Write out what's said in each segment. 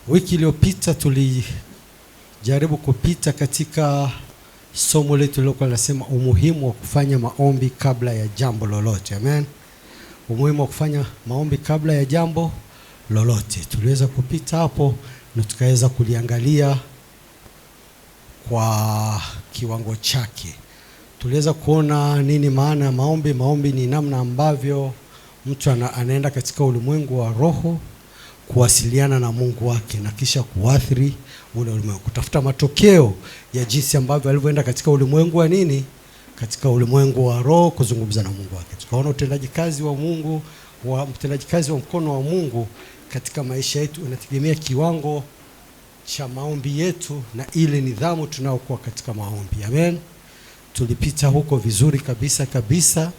Wiki iliyopita tulijaribu kupita katika somo letu lilokuwa linasema umuhimu wa kufanya maombi kabla ya jambo lolote. Amen. Umuhimu wa kufanya maombi kabla ya jambo lolote. Tuliweza kupita hapo na tukaweza kuliangalia kwa kiwango chake. Tuliweza kuona nini maana ya maombi. Maombi ni namna ambavyo mtu anaenda katika ulimwengu wa roho kuwasiliana na Mungu wake na kisha kuathiri ule ulimwengu, kutafuta matokeo ya jinsi ambavyo alivyoenda katika ulimwengu wa nini, katika ulimwengu wa roho kuzungumza na Mungu wake. Tukaona utendaji kazi wa Mungu, utendaji kazi wa mkono wa Mungu katika maisha yetu unategemea kiwango cha maombi yetu na ile nidhamu tunayokuwa katika maombi. Amen. Tulipita huko vizuri kabisa.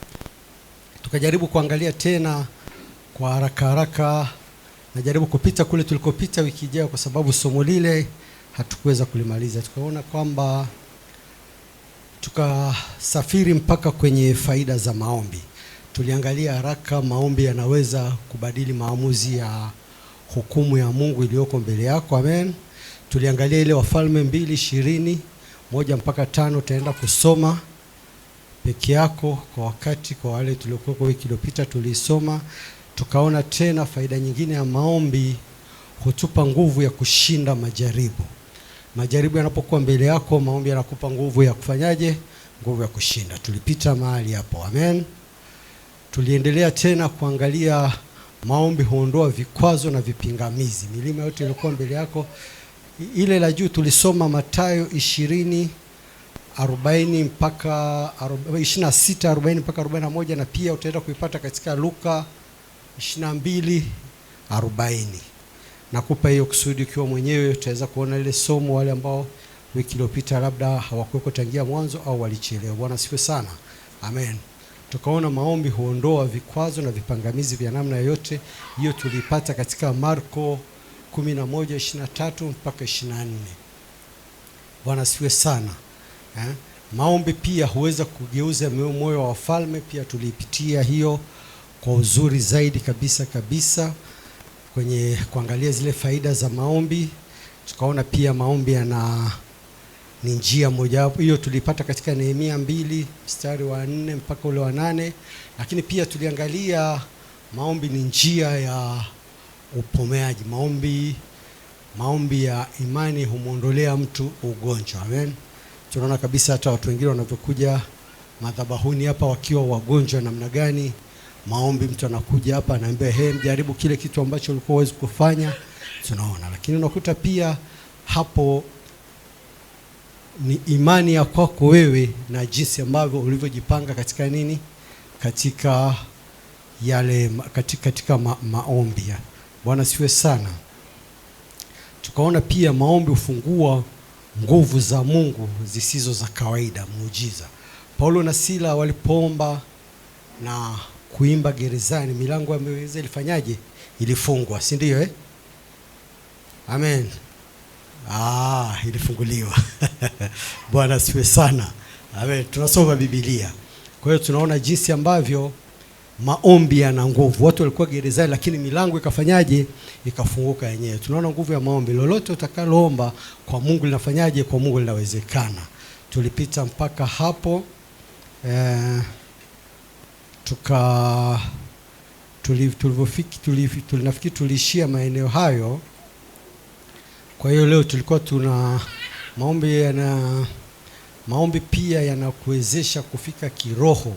Tukajaribu kuangalia tena kwa haraka. Najaribu kupita kule tulikopita wiki ijayo kwa sababu somo lile hatukuweza kulimaliza. Tukaona kwamba tukasafiri mpaka kwenye faida za maombi. Tuliangalia haraka maombi yanaweza kubadili maamuzi ya hukumu ya Mungu iliyoko mbele yako. Amen. Tuliangalia ile Wafalme 2:20 1-5. Utaenda kusoma peke yako kwa wakati, kwa wale tuliokuwa wiki iliyopita tulisoma. Tukaona tena faida nyingine ya maombi, hutupa nguvu ya kushinda majaribu. Majaribu yanapokuwa mbele yako, maombi yanakupa nguvu ya kufanyaje? Nguvu ya kushinda. Tulipita mahali hapo. Amen. Tuliendelea tena kuangalia maombi huondoa vikwazo na vipingamizi. Milima yote ilikuwa mbele yako. Ile la juu tulisoma Mathayo 20:40 mpaka 26:40 mpaka 41, na pia utaenda kuipata katika Luka 22:40. Nakupa hiyo kusudi ukiwa mwenyewe utaweza kuona ile somo, wale ambao wiki iliyopita labda hawakuweko tangia mwanzo au walichelewa. Bwana sifiwe sana. Amen. Tukaona maombi huondoa vikwazo na vipingamizi vya namna yoyote. Hiyo tulipata katika Marko 11:23 mpaka 24. Bwana sifiwe sana. Maombi pia huweza kugeuza moyo wa wafalme. Pia tulipitia hiyo kwa uzuri zaidi kabisa kwenye kuangalia zile faida za maombi. Tukaona pia maombi ni njia mojawapo. Hiyo tulipata katika Nehemia 2:4 mpaka ule wa 8. Lakini pia tuliangalia maombi ni njia ya upomeaji. Maombi ya imani humuondolea mtu ugonjwa. Amen. Tunaona kabisa hata watu wengine wanavyokuja madhabahuni hapa wakiwa wagonjwa namna gani, maombi mtu anakuja hapa anaambia mjaribu kile kitu ambacho ulikuwa huwezi kufanya. Tunaona, lakini unakuta pia hapo ni imani ya kwako wewe na jinsi ambavyo ulivyojipanga katika nini, katika yale katika maombi. Bwana siwe sana. Tukaona pia maombi hufungua nguvu za Mungu zisizo za kawaida, muujiza. Paulo na Sila walipoomba na kuimba gerezani, milango ya gereza ilifanyaje? Ilifungwa, si ndio? Amen. Ilifunguliwa. Bwana siwe sana. Amen. Tunasoma Biblia. Kwa hiyo tunaona jinsi ambavyo maombi yana nguvu. Watu walikuwa gerezani lakini milango ikafanyaje? Ikafunguka yenyewe. Tunaona nguvu ya maombi. Lolote utakaloomba kwa Mungu linafanyaje? Kwa Mungu linawezekana. Tulipita mpaka hapo. Nafikiri tuliishia maeneo hayo. Kwa hiyo leo tulikuwa tuna maombi pia yanakuwezesha kufika kiroho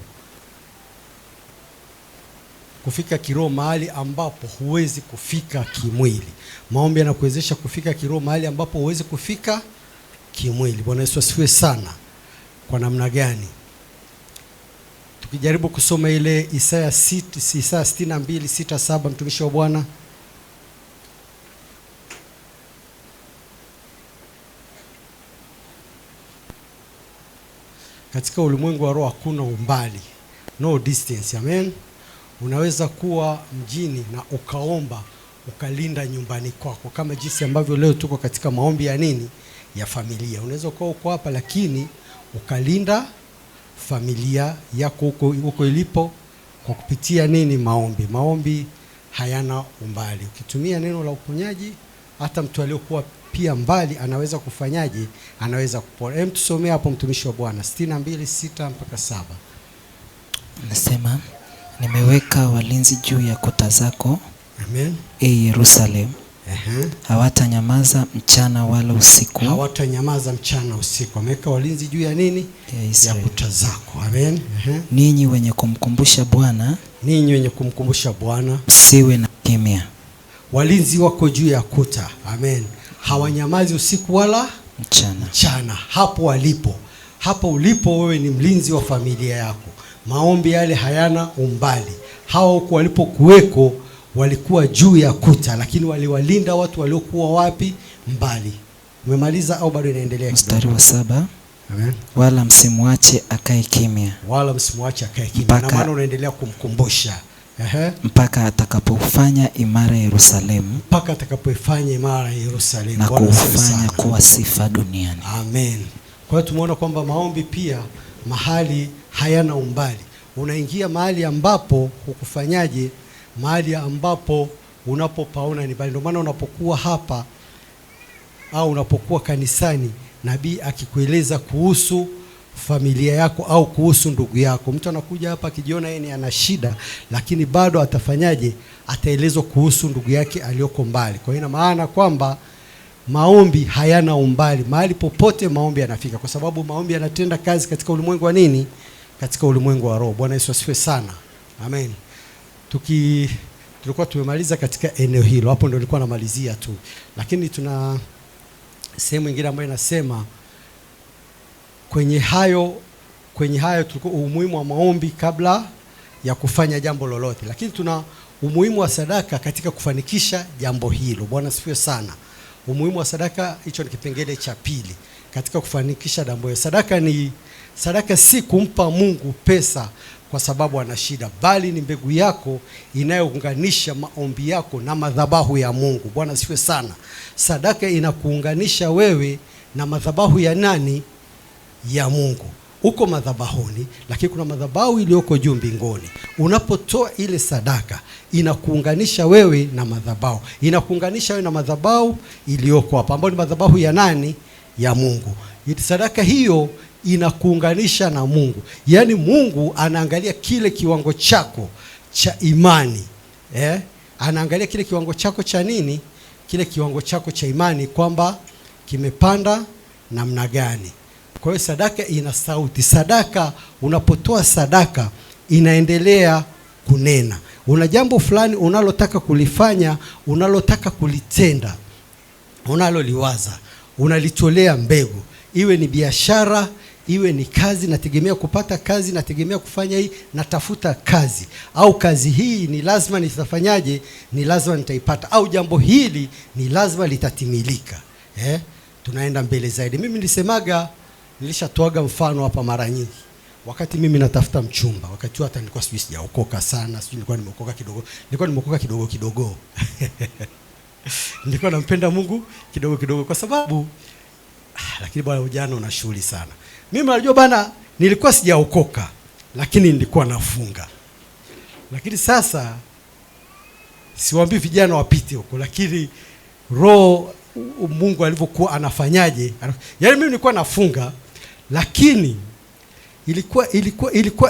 mahali ambapo huwezi kufika kimwili. Maombi yanakuwezesha kufika kiroho mahali ambapo huwezi kufika kimwili. Bwana Yesu asifiwe sana. Kwa namna gani? Tukijaribu kusoma ile Isaya 62:6-7, mtumishi wa Bwana. Katika ulimwengu wa roho hakuna umbali, no distance. Amen. Unaweza kuwa mjini na ukaomba ukalinda nyumbani kwako, kama jinsi ambavyo leo tuko katika maombi ya nini, ya familia. Unaweza kuwa uko hapa lakini ukalinda familia yako huko ilipo kwa kupitia nini? Maombi. Maombi hayana umbali. Ukitumia neno la uponyaji hata mtu aliyokuwa pia mbali anaweza kufanyaje? Anaweza kupona. Hem, tusomee hapo mtumishi wa Bwana 62:6 mpaka 7. Nasema, nimeweka walinzi juu ya kuta zako, Amen, Yerusalemu. Hawatanyamaza mchana wala usiku. Hawatanyamaza mchana usiku. Ameweka walinzi juu ya nini? Ya kuta zako. Amen. Ninyi wenye kumkumbusha Bwana, ninyi wenye kumkumbusha Bwana, msiwe na kimya. Walinzi wako juu ya kuta. Amen. Hawanyamazi usiku wala mchana. Hapo walipo, hapo ulipo wewe ni mlinzi wa familia yako. Maombi yale hayana umbali. Hao huko walipokuweko walikuwa juu ya kuta, lakini waliwalinda watu waliokuwa wapi? Mbali. Umemaliza au bado inaendelea? Mstari wa 7. Amen. Wala msimwache akae kimya. Wala msimwache akae kimya. Na maana unaendelea kumkumbusha. Mpaka atakapofanya imara Yerusalemu. Mpaka atakapofanya imara Yerusalemu. Na kufanya kuwa sifa duniani. Amen. Kwa hiyo tumeona kwamba maombi pia mahali hayana umbali. Unaingia mahali ambapo hukufanyaje? Mahali ambapo unapopaona ni bali. Ndio maana unapokuwa hapa au unapokuwa kanisani, nabii akikueleza kuhusu familia yako au kuhusu ndugu yako, mtu anakuja hapa akijiona yeye ana shida, lakini bado atafanyaje? Ataelezwa kuhusu ndugu yake aliyoko mbali. Kwa hiyo ina maana kwamba maombi hayana umbali. Mahali popote maombi yanafika, kwa sababu maombi yanatenda kazi katika ulimwengu wa nini? Katika ulimwengu wa roho. Bwana Yesu asifiwe sana. Amen. Tulikuwa tumemaliza katika eneo hilo. Hapo ndio nilikuwa namalizia tu. Lakini tuna sehemu nyingine ambayo inasema kwenye hayo tulikuwa umuhimu wa maombi kabla ya kufanya jambo lolote. Lakini tuna umuhimu wa sadaka katika kufanikisha jambo hilo. Bwana asifiwe sana. Umuhimu wa sadaka, hicho ni kipengele cha pili katika kufanikisha jambo hilo. Sadaka si kumpa Mungu pesa kwa sababu ana shida, bali ni mbegu yako inayounganisha maombi yako na madhabahu ya Mungu. Bwana asifiwe sana. Sadaka inakuunganisha wewe na madhabahu ya nani? Ya Mungu. Uko madhabahuni, lakini kuna madhabahu iliyoko juu mbinguni. Unapotoa ile sadaka, inakuunganisha wewe na madhabahu. Inakuunganisha wewe na madhabahu iliyoko hapa, ambayo ni madhabahu ya nani? Ya Mungu. Sadaka hiyo inakuunganisha na Mungu. Yaani Mungu anaangalia kile kiwango chako cha imani. Anaangalia kile kiwango chako cha nini? Kile kiwango chako cha imani kwamba kimepanda namna gani. Kwa hiyo sadaka ina sauti. Sadaka, unapotoa sadaka inaendelea kunena. Una jambo fulani unalotaka kulifanya, unalotaka kulitenda, unaloliwaza, unalitolea mbegu. Iwe ni biashara, iwe ni kazi, nategemea kupata kazi, nategemea kufanya hii, natafuta kazi, au kazi hii ni lazima nitafanyaje? Ni lazima nitaipata, au jambo hili ni lazima litatimilika. Tunaenda mbele zaidi. Mimi nilishatoaga mfano hapa mara nyingi. Wakati mimi natafuta mchumba, wakati hata nilikuwa sijaokoka sana, nilikuwa nimeokoka kidogo. Nilikuwa nampenda Mungu kidogo kwa sababu lakini bwana, ujana una shughuli sana. Mimi najua bana, nilikuwa sijaokoka lakini nilikuwa nafunga. Lakini sasa siwaambii vijana wapite huko, lakini roho Mungu alivyokuwa anafanyaje? Yaani mimi nilikuwa nafunga, lakini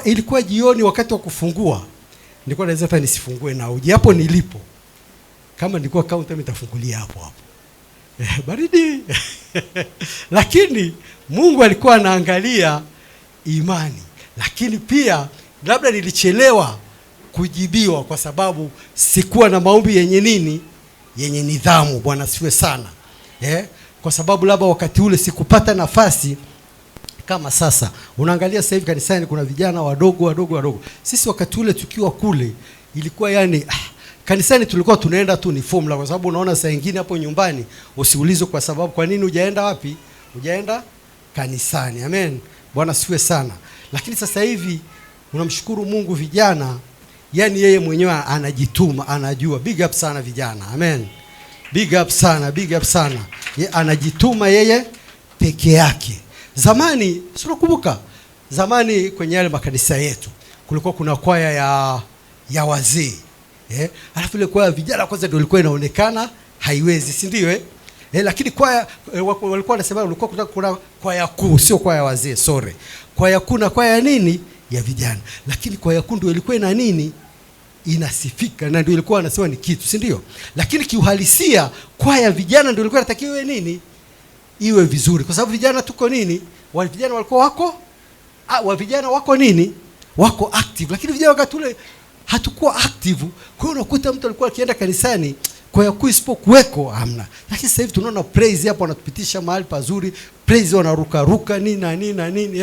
ilikuwa jioni wakati wa kufungua. Nilikuwa naweza hata nisifungue na uji hapo nilipo. Kama nilikuwa kaunta nitafungulia hapo. Baridi. Lakini Mungu alikuwa anaangalia imani. Lakini pia labda nilichelewa kujibiwa kwa sababu sikuwa na maombi yenye nini? Yenye nidhamu. Bwana asifiwe sana. Kwa sababu labda wakati ule sikupata nafasi kama sasa. Unaangalia sasa hivi kanisani kuna vijana wadogo. Sisi wakati ule tukiwa kule ilikuwa yani kanisani tulikuwa tunaenda tu ni formula, kwa sababu unaona saa nyingine hapo nyumbani usiulizwe kwa sababu kwa nini hujaenda wapi? Hujaenda kanisani. Amen. Bwana asifiwe sana. Lakini sasa hivi unamshukuru Mungu, vijana yani yeye mwenyewe anajituma, anajua. Big up sana vijana. Amen. Big up sana. Ye anajituma yeye peke yake. Zamani, unakumbuka? Zamani kwenye yale makanisa yetu kulikuwa kuna kwaya ya wazee. Alafu ile kwaya vijana kwanza ndio ilikuwa inaonekana haiwezi, si ndio? Lakini kwaya walikuwa wanasema ulikuwa kuna kwaya kuu, sio kwaya wazee, sorry. Kwaya kuu na kwaya nini ya vijana, lakini kwaya kuu ndio ilikuwa ina nini, inasifika, na ndio ilikuwa anasema ni kitu, si ndio? Lakini kiuhalisia kwaya vijana ndio ilikuwa inatakiwa iwe nini, iwe vizuri, kwa sababu vijana tuko nini, vijana walikuwa vijana wako nini, wako active. Lakini vijana wakati ule hatukuwa active. Kwa hiyo unakuta mtu alikuwa akienda kanisani kwaya kuu isipokuweko hamna. Lakini sasa hivi tunaona praise hapo, wanatupitisha mahali pazuri, praise wanaruka ruka nini na nini na nini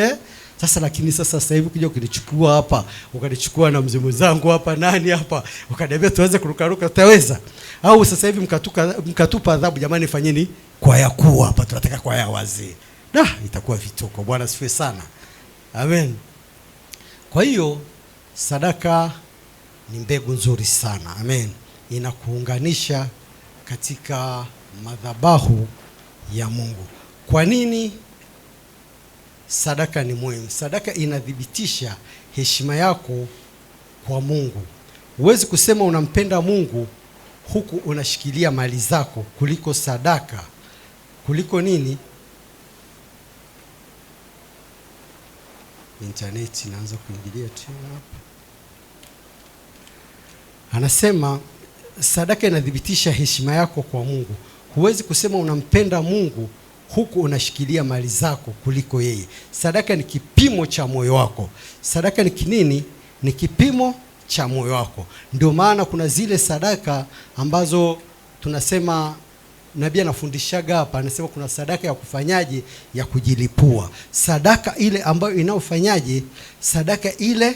Sasa lakini sasa hivi ukija ukinichukua hapa, ukanichukua na mzee mwenzangu hapa nani hapa, ukaniambia tuweze kuruka ruka, tutaweza? Au sasa hivi mkatupa adhabu, jamani fanyeni kwaya kuu hapa, tunataka kwaya wazee. Itakuwa vituko. Bwana asifiwe sana. Amen. Kwa hiyo sadaka ni mbegu nzuri sana. Amen. Inakuunganisha katika madhabahu ya Mungu. Kwa nini sadaka ni muhimu? Sadaka inadhibitisha heshima yako kwa Mungu. Huwezi kusema unampenda Mungu huku unashikilia mali zako kuliko sadaka, kuliko nini? Internet inaanza kuingilia tena hapa. Anasema sadaka inadhibitisha heshima yako kwa Mungu. Huwezi kusema unampenda Mungu huku unashikilia mali zako kuliko yeye. Sadaka ni kipimo cha moyo wako. Sadaka ni kinini? Ni kipimo cha moyo wako. Ndio maana kuna zile sadaka ambazo tunasema, nabii anafundishaga hapa, anasema kuna sadaka ya kufanyaje, ya kujilipua. Sadaka ile ambayo inaofanyaje, sadaka ile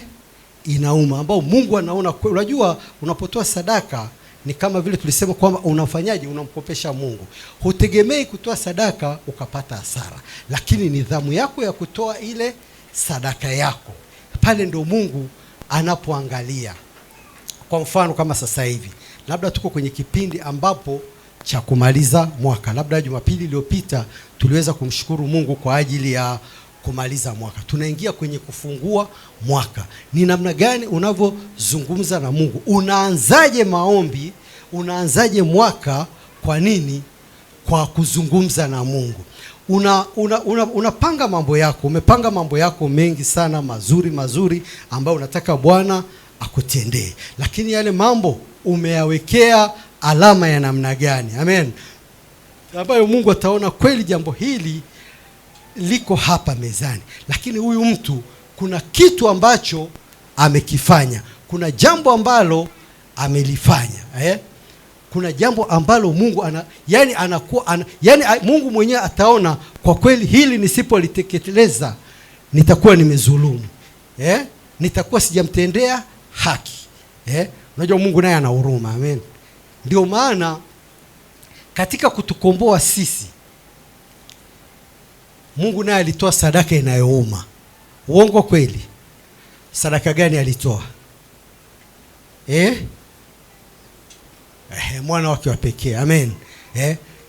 inauma, ambao Mungu anaona. Unajua unapotoa sadaka ni kama vile tulisema kwamba unafanyaje, unamkopesha Mungu. Hutegemei kutoa sadaka ukapata hasara, lakini nidhamu yako ya kutoa ile sadaka yako, pale ndio Mungu anapoangalia. Kwa mfano kama sasa hivi labda tuko kwenye kipindi ambapo cha kumaliza mwaka, labda Jumapili iliyopita tuliweza kumshukuru Mungu kwa ajili ya kumaliza mwaka. Tunaingia kwenye kufungua mwaka. Ni namna gani unavyozungumza na Mungu? Unaanzaje maombi? Unaanzaje mwaka? Kwa nini? Kwa kuzungumza na Mungu. Unapanga mambo yako. Umepanga mambo yako mengi sana mazuri ambayo unataka Bwana akutendee. Lakini yale mambo umeyawekea alama ya namna gani? Amen. Ambayo Mungu ataona kweli jambo hili liko hapa mezani, lakini huyu mtu kuna kitu ambacho amekifanya, kuna jambo ambalo amelifanya, kuna jambo ambalo Mungu Mungu mwenyewe ataona kwa kweli hili nisipolitekeleza nitakuwa nimezulumu, nitakuwa sijamtendea haki. Unajua Mungu naye ana huruma. Amen. Ndio maana katika kutukomboa sisi, Mungu naye alitoa sadaka inayouma. Uongo kweli? Sadaka gani alitoa? Mwana wake wa pekee. Amen.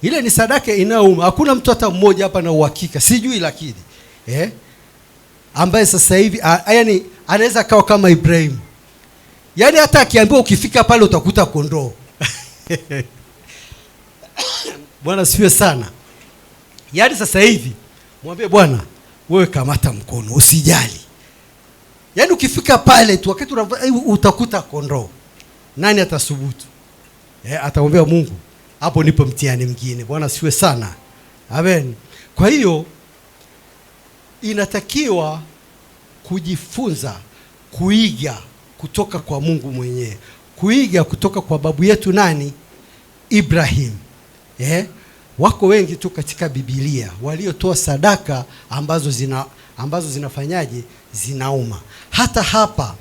Ile ni sadaka inayouma. Hakuna mtu hata mmoja hapa na uhakika, sijui, lakini ambaye sasa hivi yani anaweza kawa kama Ibrahim. Yaani hata akiambiwa ukifika pale utakuta kondoo. Bwana sifiwe sana. Yaani sasa hivi mwambie Bwana, wewe kamata mkono, usijali. Yaani ukifika pale tu wakati utakuta kondoo. Nani atasubutu? Ataombea Mungu. Hapo nipo mtihani mwingine. Bwana sifiwe sana. Amen. Kwa hiyo inatakiwa kujifunza kuiga kutoka kwa Mungu mwenyewe. Kuiga kutoka kwa babu yetu nani? Ibrahim. Wako wengi tu katika Biblia waliotoa sadaka ambazo zinafanyaje? Zinauma. Hata hapa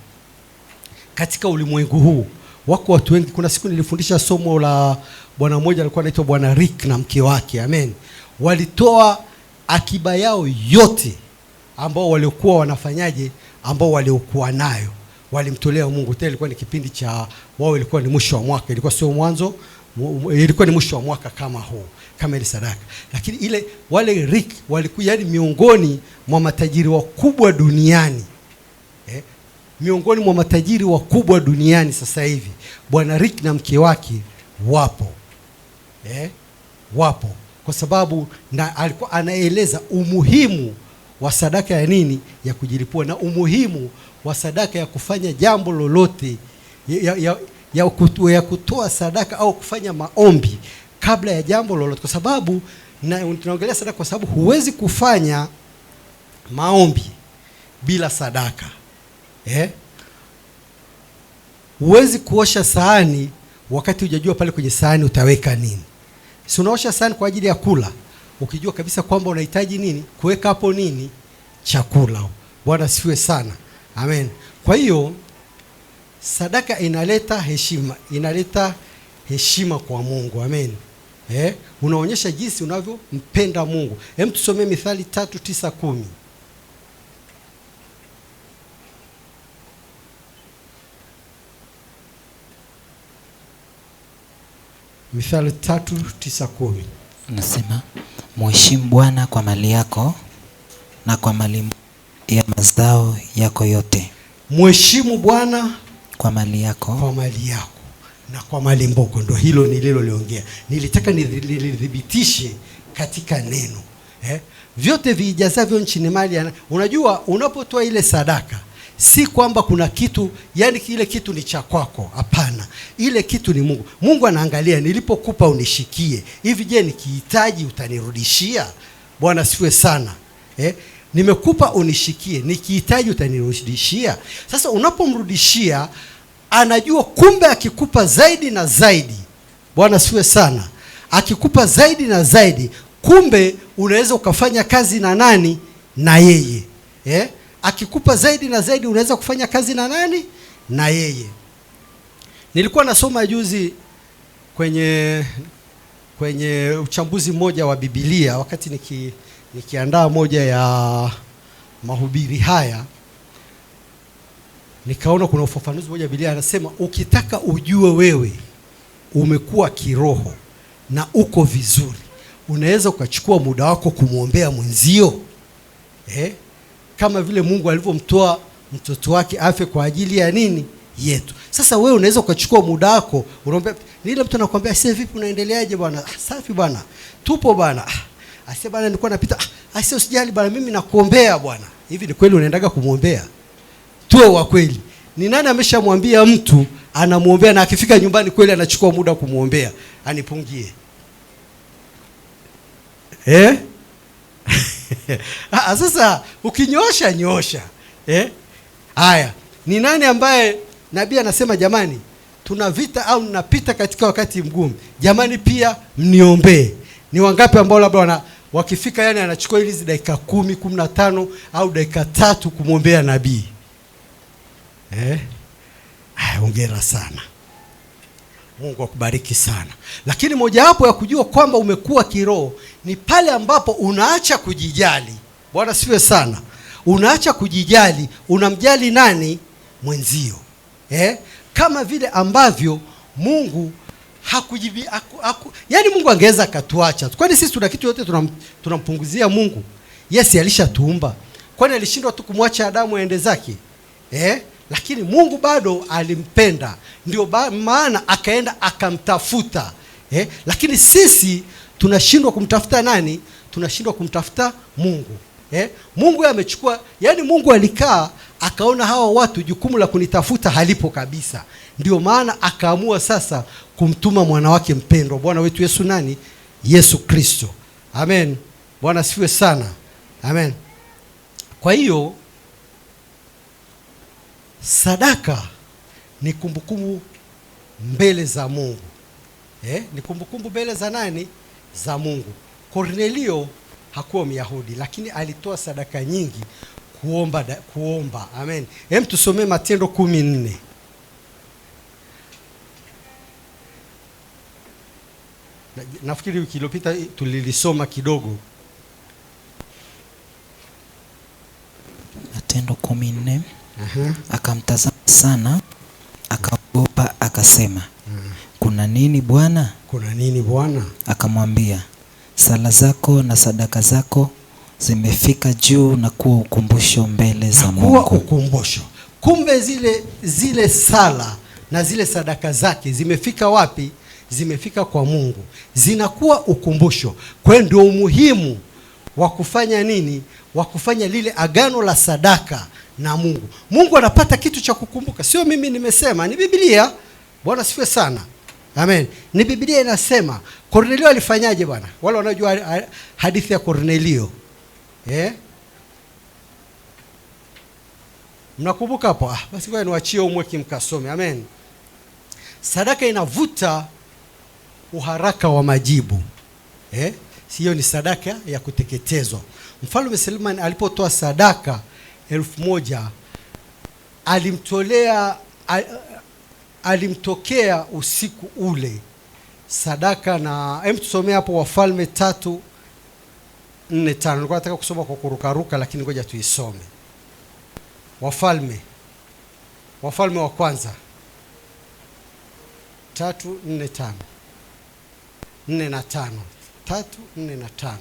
katika ulimwengu huu wako watu wengi. Kuna siku nilifundisha somo la bwana mmoja alikuwa anaitwa Bwana Rick na mke wake. Amen. Walitoa akiba yao yote ambao waliokuwa wanafanyaje, ambao waliokuwa nayo, walimtolea Mungu. Tena ilikuwa ni kipindi cha wao, ilikuwa ni mwisho wa mwaka, ilikuwa sio mwanzo, ilikuwa ni mwisho wa mwaka kama huu, kama ile sadaka. Lakini wale Rick walikuwa yani miongoni mwa matajiri wakubwa duniani. Miongoni mwa matajiri wakubwa duniani sasa hivi Bwana Rick na mke wake wapo. Wapo, kwa sababu na alikuwa anaeleza umuhimu wa sadaka ya nini, ya kujilipua, na umuhimu wa sadaka ya kufanya jambo lolote, ya kutoa sadaka au kufanya maombi kabla ya jambo lolote, kwa sababu na tunaongelea sadaka kwa sababu huwezi kufanya maombi bila sadaka. Huwezi kuosha sahani wakati hujajua pale kwenye sahani utaweka nini. Si unaosha sahani kwa ajili ya kula, ukijua kabisa kwamba unahitaji nini, kuweka hapo nini, chakula. Bwana asifiwe sana. Amen. Kwa hiyo sadaka inaleta heshima kwa Mungu. Amen. Unaonyesha jinsi unavyompenda Mungu. Tusomee Mithali 3:9-10. Mithali 3:9-10. Nasema, mheshimu Bwana kwa mali yako na kwa mali ya mazao yako yote. Mheshimu Bwana kwa mali yako na kwa mali mboko. Ndio hilo nililoliongea. Nilitaka nilithibitishe katika neno. Vyote vijazavyo nchi ni mali. Unajua, unapotoa ile sadaka, si kwamba kuna kitu, yani ile kitu ni cha kwako. Hapana, ile kitu ni Mungu. Mungu anaangalia, nilipokupa unishikie hivi, je, nikihitaji utanirudishia? Bwana siwe sana. Nimekupa unishikie, nikihitaji utanirudishia. Sasa unapomrudishia, anajua kumbe akikupa zaidi na zaidi, Bwana siwe sana, akikupa zaidi na zaidi, kumbe unaweza ukafanya kazi na nani? Na yeye. Akikupa zaidi na zaidi, unaweza kufanya kazi na nani? Na yeye. Nilikuwa nasoma juzi kwenye uchambuzi mmoja wa Biblia, wakati nikiandaa moja ya mahubiri haya, nikaona kuna ufafanuzi mmoja wa Biblia anasema, ukitaka ujue wewe umekuwa kiroho na uko vizuri, unaweza ukachukua muda wako kumwombea mwenzio. Kama vile Mungu alivyomtoa mtoto wake afe kwa ajili ya nini? Yetu. Sasa wewe unaweza ukachukua muda wako unaombea. Nile mtu anakuambia, "Sasa vipi, unaendeleaje bwana?" "Safi bwana. Tupo bwana." "Ase bwana, nilikuwa napita." "Ase usijali bwana, mimi nakuombea bwana." Hivi ni kweli unaendaga kumwombea? Tuwe wa kweli. Ni nani ameshamwambia mtu anamuombea na akifika nyumbani kweli anachukua muda kumwombea? Anipungie. Sasa ukinyoosha nyosha. Haya, ni nani ambaye nabii anasema, jamani, tuna vita au napita katika wakati mgumu, jamani pia mniombee? Ni wangapi ambao labda wakifika, yani anachukua hizi dakika 10, 15 au dakika 3 kumwombea nabii? Hongera sana. Mungu akubariki sana. Lakini mojawapo ya kujua kwamba umekuwa kiroho ni pale ambapo unaacha kujijali. Bwana siwe sana. Unaacha kujijali, unamjali nani? Mwenzio. Kama vile ambavyo Mungu yani Mungu angeweza akatuacha. Kwani sisi tuna kitu yote tunampunguzia Mungu? Yes, alishatuumba. Kwani alishindwa tu kumwacha Adamu aende zake? Lakini Mungu bado alimpenda, ndio maana akaenda akamtafuta. Lakini sisi tunashindwa kumtafuta nani? Tunashindwa kumtafuta Mungu. Mungu yeye amechukua, yani Mungu alikaa akaona hawa watu jukumu la kunitafuta halipo kabisa. Ndio maana akaamua sasa kumtuma mwana wake mpendwa, Bwana wetu Yesu nani? Yesu Kristo. Amen. Bwana sifiwe sana. Amen. Kwa hiyo sadaka ni kumbukumbu mbele za Mungu. Ni kumbukumbu mbele za nani? Za Mungu. Kornelio hakuwa Myahudi, lakini alitoa sadaka nyingi kuomba. Amen. Tusomee Matendo 14. Nafikiri wiki iliyopita tulilisoma kidogo. Matendo 14. Akamtazama sana, akaogopa, akasema, "Kuna nini Bwana?" "Kuna nini Bwana?" Akamwambia, "Sala zako na sadaka zako zimefika juu na kuwa ukumbusho mbele za Mungu." Kuwa ukumbusho. Kumbe zile sala na zile sadaka zake zimefika wapi? zimefika kwa Mungu, zinakuwa ukumbusho. Kwa hiyo ndio umuhimu wa kufanya nini? Wa kufanya lile agano la sadaka na Mungu. Mungu anapata kitu cha kukumbuka. Sio mimi nimesema, ni Biblia. Bwana sifiwe sana. Amen. Ni Biblia inasema. Kornelio alifanyaje bwana? Wale wanajua hadithi ya Kornelio. Mnakumbuka hapo? Basi ngoja niwaachie umweki mkasome. Amen. Sadaka inavuta uharaka wa majibu. Sio ni sadaka ya kuteketezwa. Mfalme Suleiman alipotoa sadaka 1000 alimtokea usiku ule sadaka. Na tusomea hapo Wafalme 3:4-5. Nilikuwa nataka kusoma kwa kurukaruka, lakini ngoja tuisome. Wafalme wa kwanza 3:4-5. 4 na 5. 3, 4 na 5.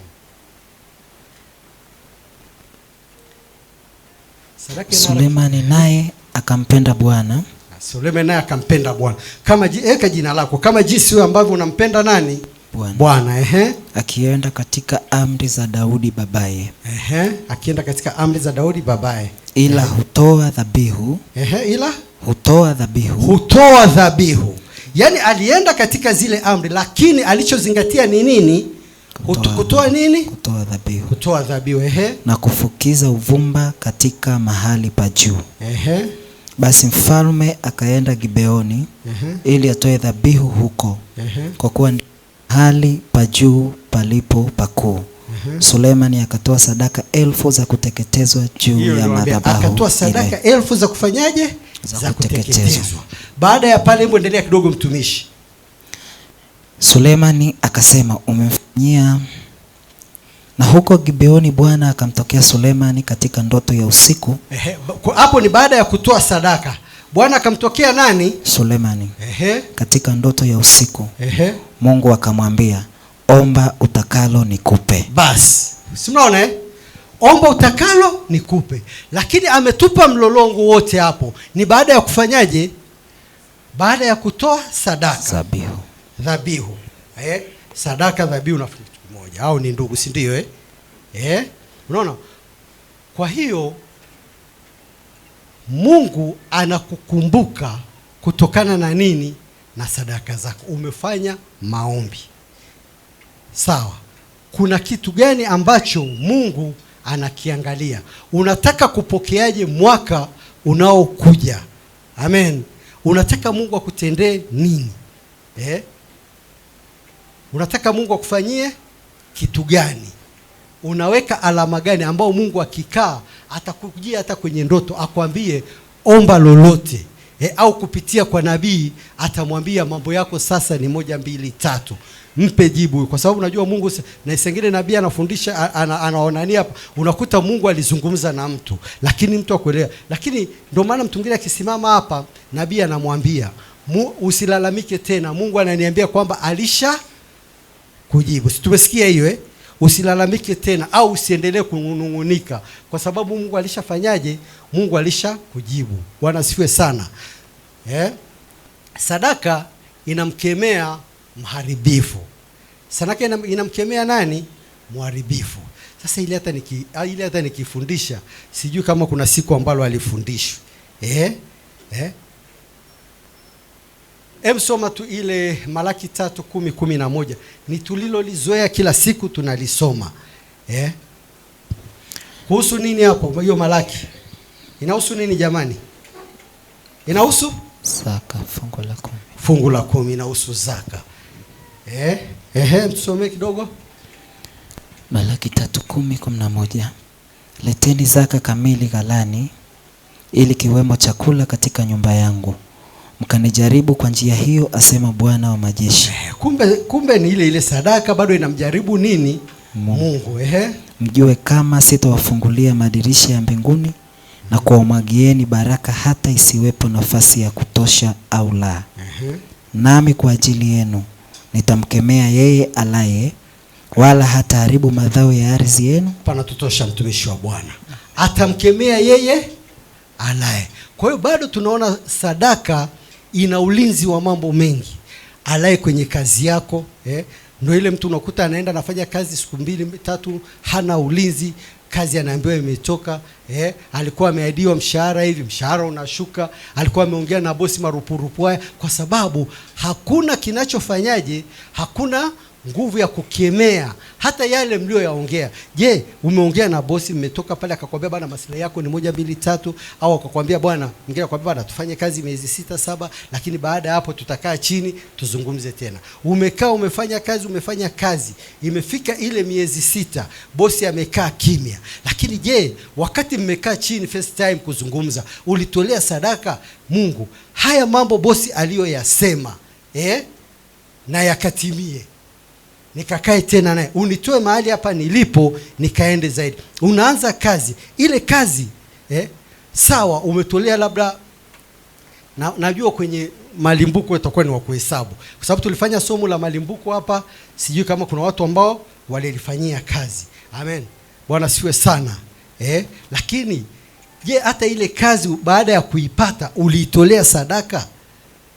Sulemani naye akampenda Bwana. Sulemani naye akampenda Bwana. Kama eka jina lako kama jinsi wewe ambavyo unampenda nani? Bwana. Akienda katika amri za Daudi babaye. Akienda katika amri za Daudi babaye. Ila hutoa dhabihu. Ila hutoa dhabihu. Yaani alienda katika zile amri, lakini alichozingatia ni nini? Kutoa nini? Kutoa dhabihu. Na kufukiza uvumba katika mahali pa juu. Basi mfalme akaenda Gibeoni ili atoe dhabihu huko, kwa kuwa mahali pa juu palipo pakuu. Sulemani akatoa sadaka 1000 za kuteketezwa juu ya madhabahu. Akatoa sadaka 1000 za kufanyaje? Za kuteketezwa. Baada ya pale, hebu endelea kidogo mtumishi. Sulemani akasema, umemfanyia. Na huko Gibeoni Bwana akamtokea Sulemani katika ndoto ya usiku. Hapo ni baada ya kutoa sadaka. Bwana akamtokea nani? Sulemani. Katika ndoto ya usiku. Mungu akamwambia, omba utakalo nikupe. Basi, si mnaona omba utakalo nikupe. Lakini ametupa mlolongo wote hapo. Ni baada ya kufanyaje? Baada ya kutoa sadaka. Dhabihu. Sadaka, dhabihu na kitu kimoja. Au ni ndugu, si ndio? Unaona? Kwa hiyo Mungu anakukumbuka kutokana na nini? Na sadaka zako. Umefanya maombi. Sawa. Kuna kitu gani ambacho Mungu anakiangalia? Unataka kupokeaje mwaka unaokuja? Amen. Unataka Mungu akutendee nini? Unataka Mungu akufanyie kitu gani? Unaweka alama gani ambao Mungu akikaa atakujia hata kwenye ndoto akwambie omba lolote? Au kupitia kwa nabii atamwambia mambo yako sasa ni 1, 2, 3. Mpe jibu, kwa sababu unajua Mungu na isengine nabii anafundisha anaonania hapa, unakuta Mungu alizungumza na mtu lakini mtu akuelewa. Lakini ndio maana mtu mwingine akisimama hapa nabii anamwambia usilalamike tena, Mungu ananiambia kwamba alisha kujibu. Si tumesikia hiyo? Usilalamike tena au usiendelee kunungunika, kwa sababu Mungu alishafanyaje? Mungu alisha kujibu. Bwana asifiwe sana. Sadaka inamkemea mharibifu. Sadaka inamkemea nani? Mharibifu. Sasa ile hata nikifundisha sijui kama kuna siku ambalo alifundishwa. Soma tu ile Malaki 3:10-11. Ni tulilolizoea kila siku tunalisoma. Kuhusu nini hapo? Hiyo Malaki inahusu nini jamani? Inahusu zaka, fungu la 10 inahusu zaka. Tusome kidogo. Malaki 3:10-11. Leteni zaka kamili ghalani, ili kiwemo chakula katika nyumba yangu, mkanijaribu kwa njia hiyo, asema Bwana wa majeshi. Kumbe ni ile sadaka bado inamjaribu nini? Mungu. Mjue kama sitawafungulia madirisha ya mbinguni na kuwamwagieni baraka hata isiwepo nafasi ya kutosha au la. Nami kwa ajili yenu nitamkemea yeye alaye, wala hataharibu mazao ya ardhi yenu. Pana tutosha mtumishi wa Bwana. Atamkemea yeye alaye. Kwa hiyo bado tunaona sadaka ina ulinzi wa mambo mengi. alaye kwenye kazi yako. Ndio ile mtu unakuta anaenda anafanya kazi siku 2-3 hana ulinzi, kazi anaambiwa imetoka. Alikuwa ameahidiwa mshahara hivi, mshahara unashuka. Alikuwa ameongea na bosi marupurupu haya, kwa sababu hakuna kinachofanyaje, hakuna nguvu ya kukemea hata yale mlioyaongea. Je, umeongea na bosi, mmetoka pale akakwambia bwana maslahi yako ni 1 2 3, au akakwambia bwana mwingine akwambia bwana tufanye kazi miezi 6 7, lakini baada ya hapo tutakaa chini tuzungumze tena. Umekaa umefanya kazi imefika ile miezi 6, bosi amekaa kimya. Lakini je, wakati mmekaa chini first time kuzungumza, ulitolea sadaka Mungu haya mambo bosi aliyoyasema na yakatimie, nikakae tena naye, unitoe mahali hapa nilipo nikaende zaidi. Unaanza kazi ile kazi sawa, umetolea labda najua kwenye malimbuko itakuwa ni wa kuhesabu, kwa sababu tulifanya somo la malimbuko hapa. Sijui kama kuna watu ambao walilifanyia kazi. Amen, Bwana siwe sana. Lakini je, hata ile kazi baada ya kuipata uliitolea sadaka?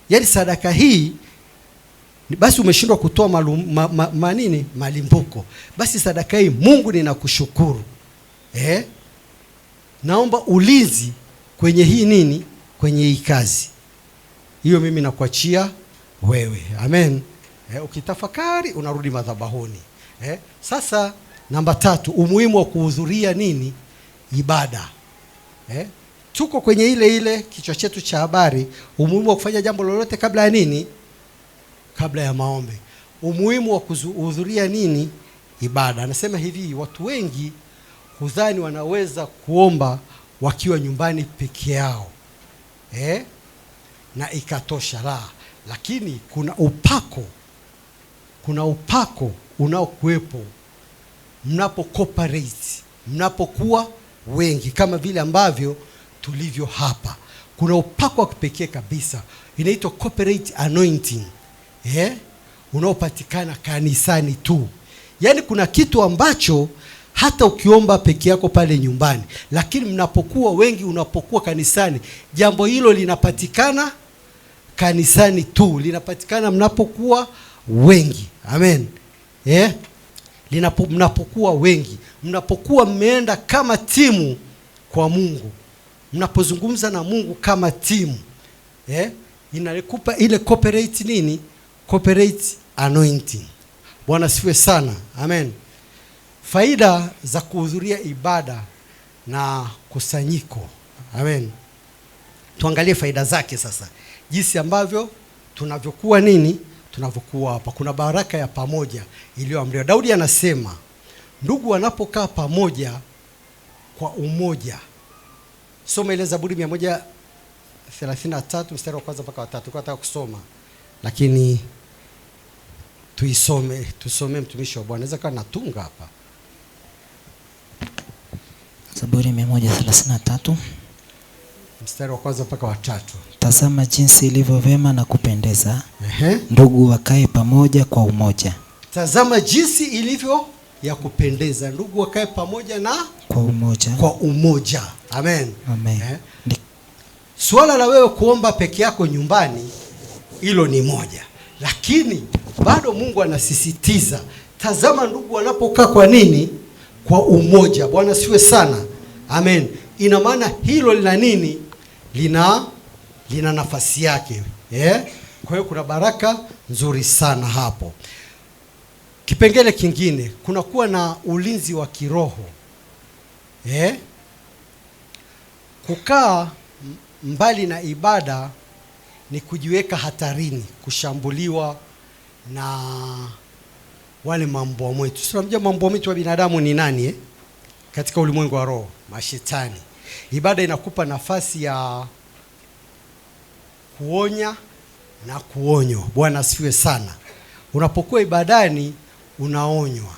Yaani sadaka hii basi umeshindwa kutoa malimbuko, basi sadaka hii Mungu ninakushukuru. Naomba ulinzi kwenye hii kwenye hii kazi hiyo, mimi nakuachia wewe. Amen. Ukitafakari unarudi madhabahuni. Sasa namba 3, umuhimu wa kuhudhuria ibada. Tuko kwenye ile kichwa chetu cha habari, umuhimu wa kufanya jambo lolote kabla ya kabla ya maombi. Umuhimu wa kuhudhuria ibada. Anasema hivi, watu wengi hudhani wanaweza kuomba wakiwa nyumbani peke yao na ikatosha. Lakini kuna upako unaokuwepo mnapo cooperate, mnapokuwa wengi kama vile ambavyo tulivyo hapa. Kuna upako wa kipekee kabisa, inaitwa corporate anointing unaopatikana kanisani tu. Yaani kuna kitu ambacho hata ukiomba peke yako pale nyumbani, lakini mnapokuwa wengi, unapokuwa kanisani, jambo hilo linapatikana kanisani tu, linapatikana mnapokuwa wengi. Amen. Mnapokuwa wengi, mnapokuwa mmeenda kama timu kwa Mungu, mnapozungumza na Mungu kama timu, inalikupa ile corporate anointing. Bwana sifiwe sana. Amen. Faida za kuhudhuria ibada na kusanyiko. Amen. Tuangalie faida zake sasa, jinsi ambavyo tunavyokuwa tunavyokuwa hapa. Kuna baraka ya pamoja iliyoamriwa. Daudi anasema ndugu wanapokaa pamoja kwa umoja. Soma ile Zaburi 133 mstari wa 1 mpaka 3. Nataka kusoma lakini tusome mtumishi wa Bwana. Naweza kuwa natunga hapa. Zaburi 133 mstari wa 1 mpaka 3. Tazama jinsi ilivyo vema na kupendeza, ndugu wakae pamoja kwa umoja. Tazama jinsi ilivyo ya kupendeza, ndugu wakae pamoja na kwa umoja. Amen. Amen. Swala la wewe kuomba peke yako nyumbani, hilo ni moja, lakini bado Mungu anasisitiza, tazama ndugu wanapokaa kwa umoja. Bwana siwe sana. Amen. Ina maana hilo lina nafasi yake. Kwa hiyo kuna baraka nzuri sana hapo. Kipengele kingine, kuna kuwa na ulinzi wa kiroho. Kukaa mbali na ibada ni kujiweka hatarini kushambuliwa na wale mambo mwetu. Tunamjua mambo mwetu wa binadamu ni nani katika ulimwengu wa roho? Mashetani. Ibada inakupa nafasi ya kuonya na kuonywa. Bwana asifiwe sana. Unapokuwa ibadani unaonywa,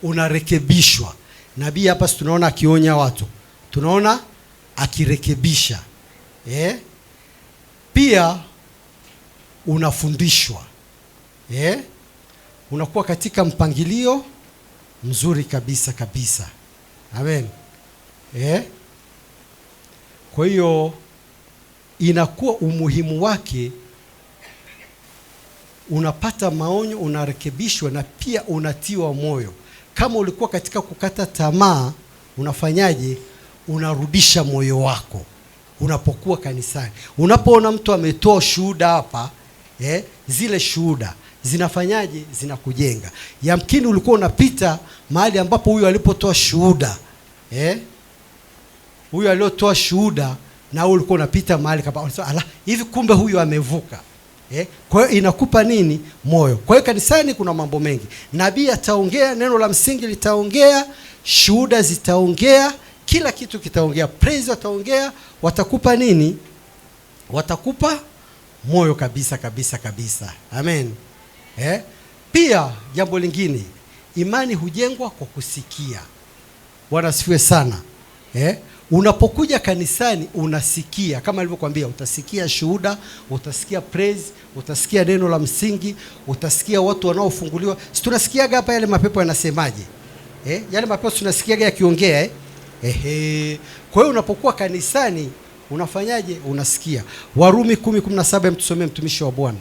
unarekebishwa. Nabii hapa tunaona akionya watu, tunaona akirekebisha. Pia unafundishwa. Unakuwa katika mpangilio mzuri kabisa. Amen. Kwa hiyo inakuwa umuhimu wake unapata maonyo, unarekebishwa na pia unatiwa moyo. Kama ulikuwa katika kukata tamaa, unafanyaje? Unarudisha moyo wako unapokuwa kanisani. Unapoona mtu ametoa shuhuda hapa, zile shuhuda zinafanyaje? Zinakujenga. Yamkini ulikuwa unapita mahali ambapo huyu alipotoa shuhuda, huyu aliotoa shuhuda, na wewe ulikuwa unapita mahali kama unasema, ala, hivi kumbe huyu amevuka. Kwa hiyo inakupa nini? Moyo. Kwa hiyo kanisani kuna mambo mengi. Nabii ataongea, neno la msingi litaongea, shuhuda zitaongea, kila kitu kitaongea, praise wataongea, watakupa nini? Watakupa moyo kabisa kabisa kabisa. Amen. Pia jambo lingine, imani hujengwa kwa kusikia. Bwana asifiwe sana. Unapokuja kanisani unasikia, kama nilivyokuambia, utasikia shuhuda, utasikia praise, utasikia neno la msingi, utasikia watu wanaofunguliwa. Si tunasikiaga hapa yale mapepo yanasemaje? Yale mapepo tunasikiaga yakiongea. Kwa hiyo unapokuwa kanisani unafanyaje? Unasikia. Warumi 10:17, mtusomee mtumishi wa Bwana.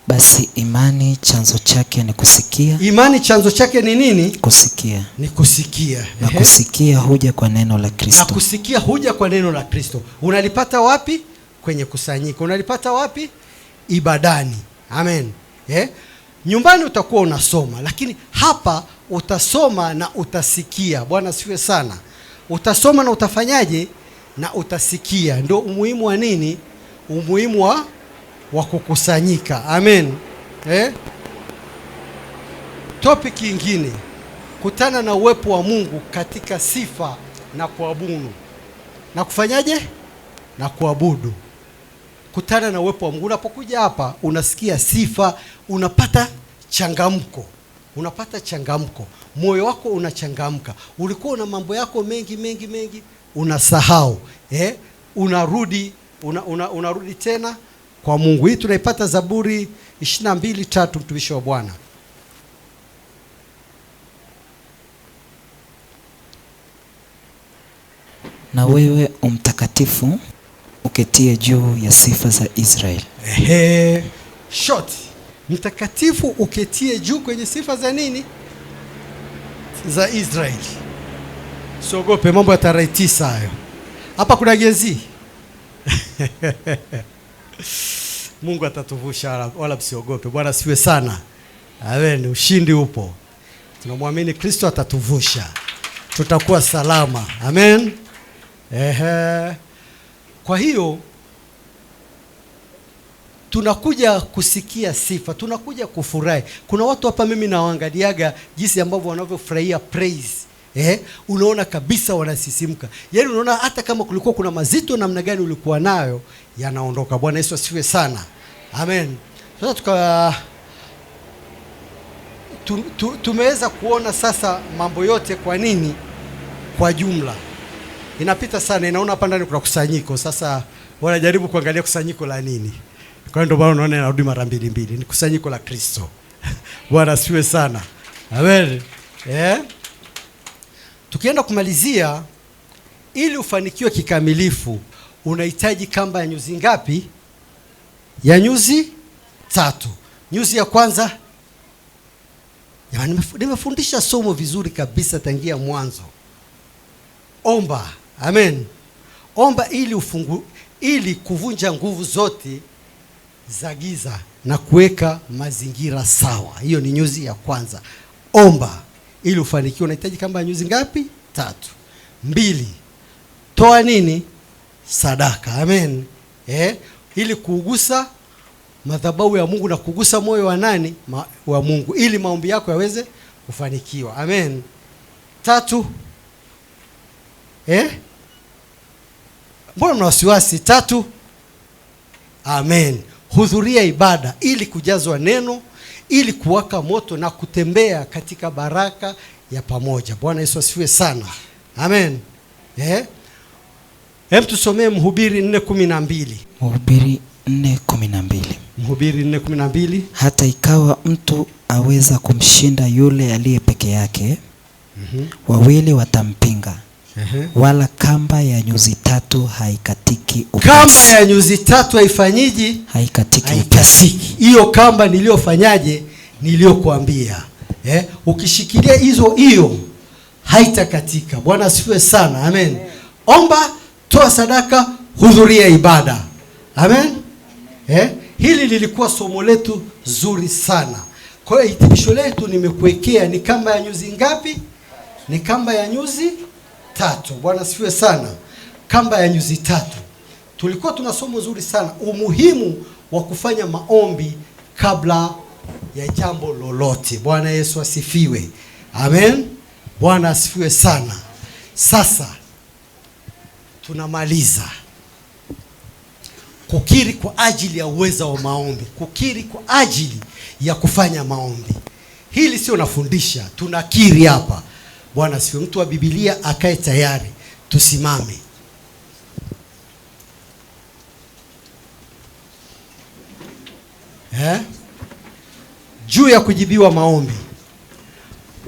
Basi imani chanzo chake ni kusikia. Imani chanzo chake ni nini? Kusikia. Ni kusikia. Na kusikia huja kwa neno la Kristo. Na kusikia huja kwa neno la Kristo. Unalipata wapi? Kwenye kusanyiko. Unalipata wapi? Ibadani. Amen. Nyumbani utakuwa unasoma, lakini hapa utasoma na utasikia. Bwana asifiwe sana. Utasoma na utafanyaje? Na utasikia. Ndio umuhimu wa nini? Umuhimu wa kukusanyika. Amen. Topic nyingine, kutana na uwepo wa Mungu katika sifa na kuabudu. Na kufanyaje? Na kuabudu. Kutana na uwepo wa Mungu. Unapokuja hapa unasikia sifa, unapata changamko. Unapata changamko. Moyo wako unachangamka. Ulikuwa una mambo yako mengi unasahau. Unarudi unarudi tena kwa Mungu. Hii tunaipata Zaburi 22:3, mtumishi wa Bwana. Na wewe umtakatifu uketie juu ya sifa za Israeli. Short. Mtakatifu uketie juu kwenye sifa za nini? Za Israeli. Siogope mambo ya tarehe 9 hayo. Hapa kuna gezi. Mungu atatuvusha, wala msiogope. Bwana asifiwe sana. Amen. Ushindi upo. Tunamwamini Kristo atatuvusha. Tutakuwa salama. Amen. Kwa hiyo tunakuja kusikia sifa, tunakuja kufurahi. Kuna watu hapa mimi nawaangaliaga jinsi ambavyo wanavyofurahia praise. Unaona kabisa wanasisimka. Yaani unaona hata kama kulikuwa kuna mazito namna gani ulikuwa nayo, yanaondoka. Bwana Yesu asifiwe sana. Amen. Sasa tumeweza kuona sasa mambo yote. Kwa nini? Kwa jumla. Inapita sana, inaona hapa ndani kuna kusanyiko. Sasa wanajaribu kuangalia kusanyiko la nini. Kwa hiyo ndio bado unaona inarudi mara mbili. Ni kusanyiko la Kristo. Bwana asifiwe sana. Amen. Tukienda kumalizia, ili ufanikiwe kikamilifu unahitaji kamba ya nyuzi ngapi? Ya nyuzi 3. Nyuzi ya kwanza, jamani, nimefundisha somo vizuri kabisa tangia mwanzo. Omba. Amen. Omba ili kuvunja nguvu zote za giza na kuweka mazingira sawa. Hiyo ni nyuzi ya kwanza. Omba ili ufanikiwe. Unahitaji kamba ya nyuzi ngapi? 3. 2. Toa nini? Sadaka. Amen. Ili kugusa madhabahu ya Mungu na kugusa moyo wa nani? Wa Mungu, ili maombi yako yaweze kufanikiwa. Amen. 3. Mbona mna wasiwasi? 3. Amen. Hudhuria ibada ili kujazwa neno, ili kuwaka moto na kutembea katika baraka ya pamoja. Bwana Yesu asifiwe sana. Amen. Tusomee Mhubiri 4:12. Mhubiri 4:12. Mhubiri 4:12. Hata ikawa mtu aweza kumshinda yule aliye peke yake, wawili watampinga. wala kamba ya nyuzi 3 haikatiki upesi. Kamba ya nyuzi 3 haifanyiji? Haikatiki upesi. Hiyo kamba niliyofanyaje? Niliyokuambia. Ukishikilia hiyo haitakatika. Bwana asifiwe sana. Amen. Omba, toa sadaka, hudhuria ibada. Amen. Hili lilikuwa somo letu zuri sana. Kwa hiyo hitimisho letu nimekuwekea ni kamba ya nyuzi ngapi? Ni kamba ya nyuzi 3. Bwana asifiwe sana. Kamba ya nyuzi 3. Tulikuwa tuna somo zuri sana, umuhimu wa kufanya maombi kabla ya jambo lolote. Bwana Yesu asifiwe. Amen. Bwana asifiwe sana. Sasa tunamaliza kukiri kwa ajili ya uweza wa maombi, kukiri kwa ajili ya kufanya maombi. Hili sio nafundisha, tunakiri hapa. Bwana asifiwe. Mtu wa Biblia akae tayari, tusimame. Juu ya kujibiwa maombi.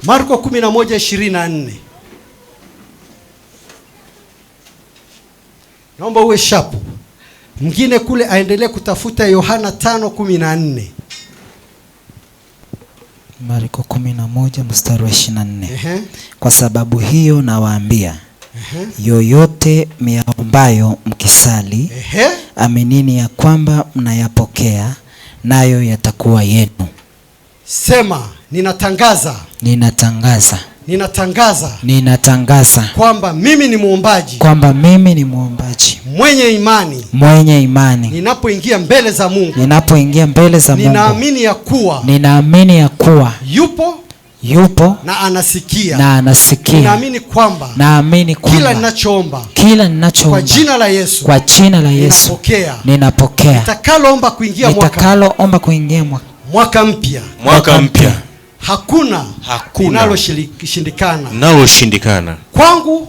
Marko 11:24. Naomba uwe shapu. Mwingine kule aendelee kutafuta Yohana 5:14. Marko 11:24. Kwa sababu hiyo nawaambia, yoyote myaombayo mkisali, aminini ya kwamba mnayapokea, nayo yatakuwa yenu. Sema, ninatangaza. Ninatangaza. Ninatangaza. Ninatangaza kwamba mimi ni muombaji. Kwamba mimi ni muombaji mwenye imani. Mwenye imani. Ninapoingia mbele za Mungu. Ninapoingia mbele za Mungu. Ninaamini ya kuwa. Ninaamini ya kuwa yupo na anasikia. Na anasikia. Ninaamini kwamba. Naamini kwamba. Kila ninachoomba. Kila ninachoomba. Kwa jina la Yesu. Kwa jina la Yesu. Ninapokea. Ninapokea. Nitakaloomba kuingia mwaka. Nitakaloomba kuingia mwaka mpya. Mwaka mpya. Hakuna linaloshindikana kwangu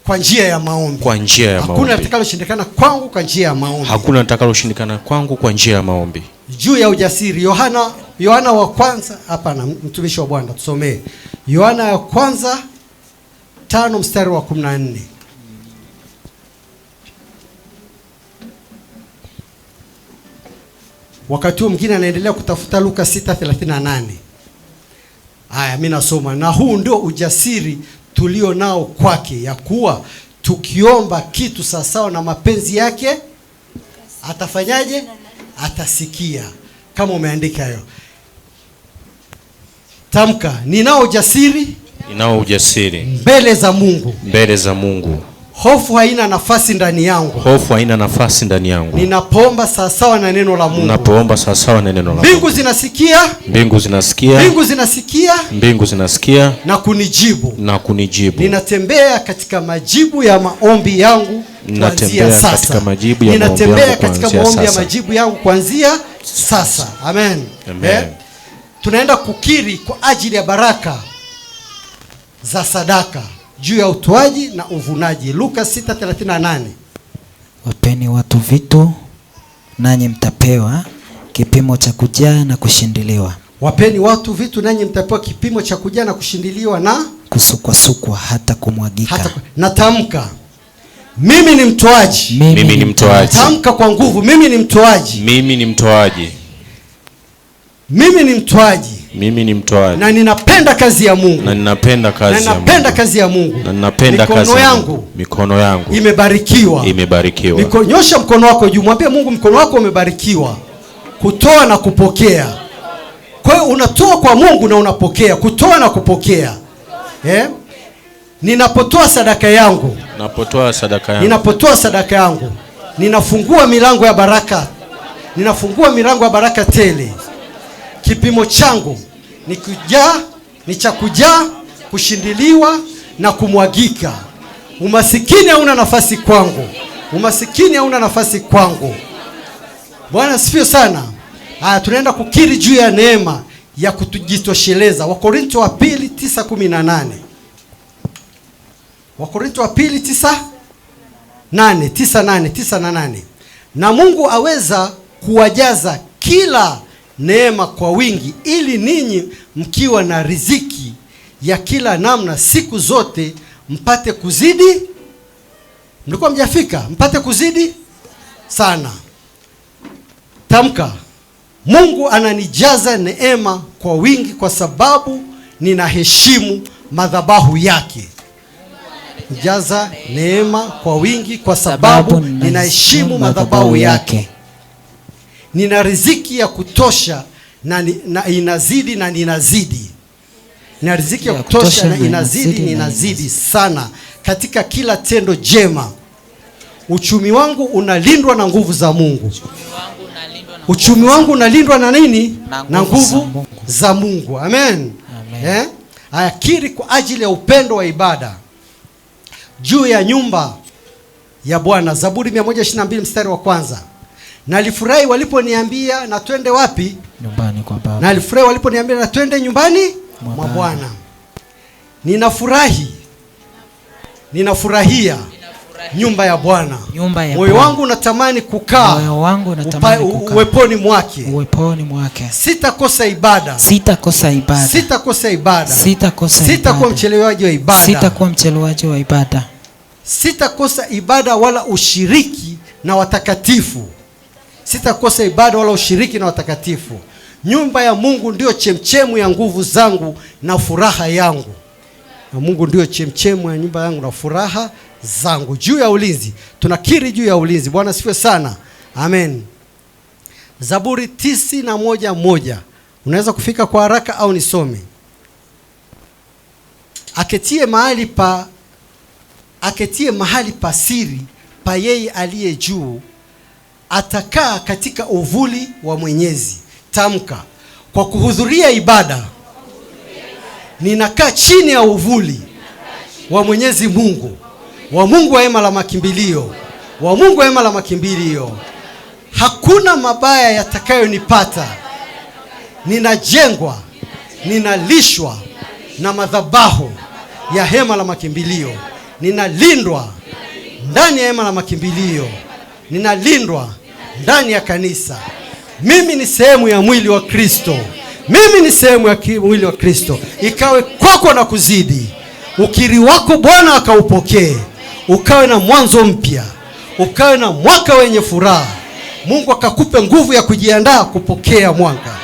kwa njia ya maombi. Hakuna litakaloshindikana kwangu kwa njia ya maombi. Hakuna litakaloshindikana kwangu kwa njia ya maombi. Juu ya ujasiri, Yohana wa kwanza, hapana, mtumishi wa Bwana tusomee. Yohana ya kwanza 5:14. Wakati huo mwingine anaendelea kutafuta Luka 6:38. Haya, mimi nasoma. Na huu ndio ujasiri tulio nao kwake, ya kuwa tukiomba kitu sawasawa na mapenzi yake atafanyaje? Atasikia. Kama umeandika hayo, tamka, ninao ujasiri. Ninao ujasiri mbele za Mungu. Mbele za Mungu. Hofu haina nafasi ndani yangu. Hofu haina nafasi ndani yangu. Ninapoomba sawasawa na neno la Mungu. Ninapoomba sawasawa na neno la Mungu. Mbingu zinasikia. Mbingu zinasikia. Mbingu zinasikia. Mbingu zinasikia. Na kunijibu. Na kunijibu. Ninatembea katika majibu ya maombi yangu kuanzia sasa. Katika majibu ya ninatembea katika maombi ya majibu yangu kuanzia sasa. Amen. Amen. Tunaenda kukiri kwa ajili ya baraka za sadaka juu ya utoaji na uvunaji. Luka 6:38. Wapeni watu vitu, nanyi mtapewa kipimo cha kujaa na kushindiliwa. Wapeni watu vitu, nanyi mtapewa kipimo cha kujaa na kushindiliwa na kusukwa hata kumwagika. Natamka, mimi ni mtoaji. Mimi ni mtoaji. Tamka kwa nguvu, mimi ni mtoaji. Mimi ni mtoaji. Mimi ni mtoaji. Mimi ni mtoaji. Na ninapenda kazi ya Mungu. Na ninapenda kazi ya Mungu. Na ninapenda kazi ya Mungu. Na ninapenda kazi ya Mungu. Mikono yangu imebarikiwa. Imebarikiwa. Nyosha mkono wako juu, mwambie Mungu, mkono wako umebarikiwa kutoa na kupokea. Kwa hiyo unatoa kwa Mungu na unapokea, kutoa na kupokea. Ninapotoa sadaka yangu. Ninapotoa sadaka yangu, ninafungua milango ya baraka. Ninafungua milango ya baraka tele. Kipimo changu ni cha kujaa, kushindiliwa na kumwagika. Umasikini hauna nafasi kwangu. Umasikini hauna nafasi kwangu. Bwana asifiwe sana. Haya, tunaenda kukiri juu ya neema ya kutujitosheleza. Wakorintho wa pili 9:18. Wakorintho wa pili 9:8. Na Mungu aweza kuwajaza kila neema kwa wingi, ili ninyi mkiwa na riziki ya kila namna siku zote mpate kuzidi. Mlikuwa mjafika, mpate kuzidi sana. Tamka, Mungu ananijaza neema kwa wingi kwa sababu ninaheshimu madhabahu yake. Jaza neema kwa wingi kwa sababu ninaheshimu madhabahu yake. Nina riziki ya kutosha na inazidi na ninazidi. Nina riziki ya kutosha na ninazidi sana katika kila tendo jema. Uchumi wangu unalindwa na nguvu za Mungu. Uchumi wangu unalindwa na nini? Na nguvu za Mungu. Amen. Ayakiri kwa ajili ya upendo wa ibada juu ya nyumba ya Bwana. Zaburi 122 mstari wa kwanza. Nalifurahi waliponiambia na twende wapi? Nyumbani kwa Baba. Nalifurahi waliponiambia na twende nyumbani mwa Bwana. Ninafurahia nyumba ya Bwana. Moyo wangu unatamani kukaa uweponi mwake. Sitakosa ibada. Sitakuwa mchelewaji wa ibada. Sitakosa ibada wala ushiriki na watakatifu. Sitakosa ibada wala ushiriki na watakatifu. Nyumba ya Mungu ndio chemchemu ya nguvu zangu na furaha yangu. Na Mungu ndio chemchemu ya nyumba yangu na furaha zangu. Juu ya ulinzi, tunakiri juu ya ulinzi. Bwana asifiwe sana. Amen. Zaburi 91:1. Unaweza kufika kwa haraka au nisome. Aketie mahali pa siri pa yeye aliye juu, atakaa katika uvuli wa Mwenyezi. Tamka, kwa kuhudhuria ibada ninakaa chini ya uvuli wa Mwenyezi Mungu, wa Mungu wa hema la makimbilio, wa Mungu wa hema la makimbilio. Hakuna mabaya yatakayonipata. Ninajengwa, ninalishwa na madhabahu ya hema la makimbilio. Ninalindwa ndani ya hema la makimbilio. Ninalindwa ndani ya kanisa. Mimi ni sehemu ya mwili wa Kristo. Mimi ni sehemu ya mwili wa Kristo. Ikawe kwako na kuzidi. Ukiri wako Bwana akaupokee. Ukawe na mwanzo mpya. Ukawe na mwaka wenye furaha. Mungu akakupe nguvu ya kujiandaa kupokea mwaka.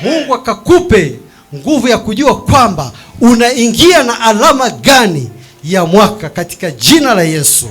Mungu akakupe nguvu ya kujua kwamba unaingia na alama gani ya mwaka katika jina la Yesu.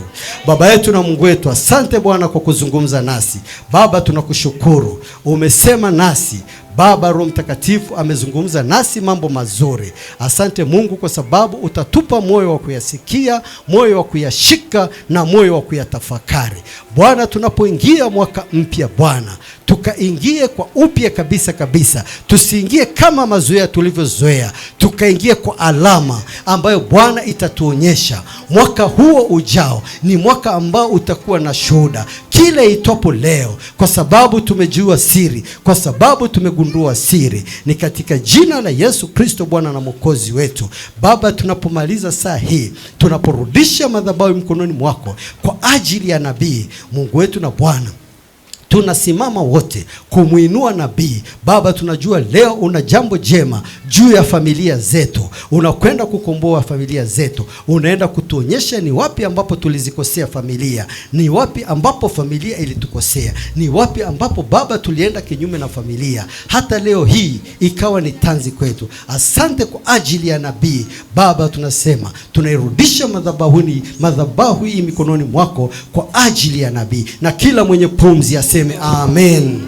Baba yetu na Mungu wetu, asante Bwana kwa kuzungumza nasi. Baba, tunakushukuru. Umesema nasi. Baba, Roho Mtakatifu amezungumza nasi mambo mazuri. Asante Mungu kwa sababu utatupa moyo wa kuyasikia, moyo wa kuyashika na moyo wa kuyatafakari. Bwana, tunapoingia mwaka mpya Bwana, tukaingie kwa upya kabisa. Tusiingie kama mazoea tulivyozoea. Tukaingie kwa alama ambayo Bwana itatuonyesha mwaka huo ujao ni mwaka ambao utakuwa na shuhuda kile itopo leo, kwa sababu tumejua siri, kwa sababu tumegundua siri. Ni katika jina la Yesu Kristo Bwana na Mwokozi wetu. Baba, tunapomaliza saa hii, tunaporudisha madhabahu mkononi mwako kwa ajili ya nabii Mungu wetu na Bwana, tunasimama wote kumuinua nabii. Baba, tunajua leo una jambo jema juu ya familia zetu. Unakwenda kukomboa familia zetu. Unaenda kutuonyesha ni wapi ambapo tulizikosea familia. Ni wapi ambapo familia ilitukosea. Ni wapi ambapo Baba tulienda kinyume na familia. Hata leo hii ikawa ni tanzi kwetu. Asante kwa ajili ya nabii. Baba, tunasema tunairudisha madhabahu hii mikononi mwako kwa ajili ya nabii. Na kila mwenye pumzi aseme amen.